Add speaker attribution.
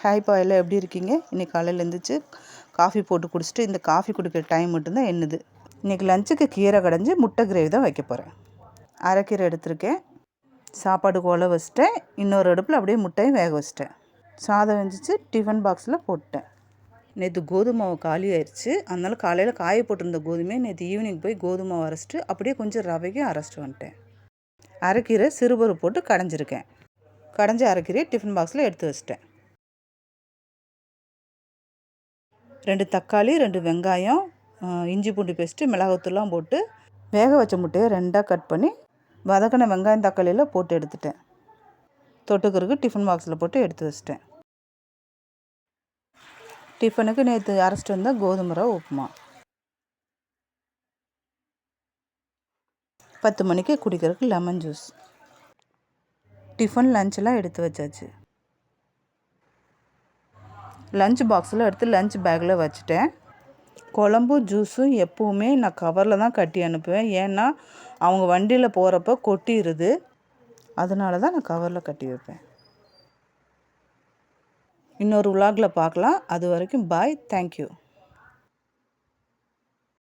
Speaker 1: ஹாய்ப்பா, எல்லாம் எப்படி இருக்கீங்க? இன்றைக்கி காலையில் எழுந்திரிச்சு காஃபி போட்டு குடிச்சிட்டு இந்த காஃபி குடிக்கிற டைம் மட்டும்தான் என்னது. இன்றைக்கி லஞ்சுக்கு கீரை கடைஞ்சி முட்டை கிரேவி தான் வைக்க போகிறேன். அரைக்கீரை எடுத்திருக்கேன். சாப்பாடு கோல வச்சிட்டேன். இன்னொரு அடுப்பில் அப்படியே முட்டையும் வேக வச்சிட்டேன். சாதம் வெஞ்சிச்சு. டிஃபன் பாக்ஸில் போட்டேன். நேற்று கோதுமை மாவு காலி ஆயிடுச்சு. அதனால் காலையில் காய போட்டிருந்த கோதுமையை நேற்று ஈவினிங் போய் கோதுமை மாவு அரைச்சிட்டு அப்படியே கொஞ்சம் ரவைக்கும் அரைச்சிட்டு வந்துட்டேன். அரைக்கீரை சிறுபருப்பு போட்டு கடைஞ்சிருக்கேன். கடைஞ்சி அரைக்கீரையை டிஃபன் பாக்ஸில் எடுத்து வச்சிட்டேன். 2 தக்காளி, 2 வெங்காயம், இஞ்சி பூண்டு பேஸ்ட்டு, மிளகாத்தூள்லாம் போட்டு வேக வச்ச முட்டையை 2ஆக கட் பண்ணி வதக்கின வெங்காயம் தக்காளியில் போட்டு எடுத்துட்டேன். தொட்டுக்கிறதுக்கு டிஃபன் பாக்ஸில் போட்டு எடுத்து வச்சிட்டேன். டிஃபனுக்கு நேற்று அரைச்சிட்டு வந்தால் கோதுமை ரவை உப்புமா. 10 மணிக்கு குடிக்கிறதுக்கு லெமன் ஜூஸ். டிஃபன் லஞ்செல்லாம் எடுத்து வச்சாச்சு. லஞ்ச் பாக்ஸில் எடுத்து லஞ்ச் பேக்கில் வச்சுட்டேன். குழம்பும் ஜூஸும் எப்போவுமே நான் கவரில் தான் கட்டி அனுப்புவேன். ஏன்னா அவங்க வண்டியில் போகிறப்ப கொட்டிடுது. அதனால தான் நான் கவரில் கட்டி வைப்பேன். இன்னொரு விலாகில் பார்க்கலாம். அது வரைக்கும் பாய். தேங்க்யூ.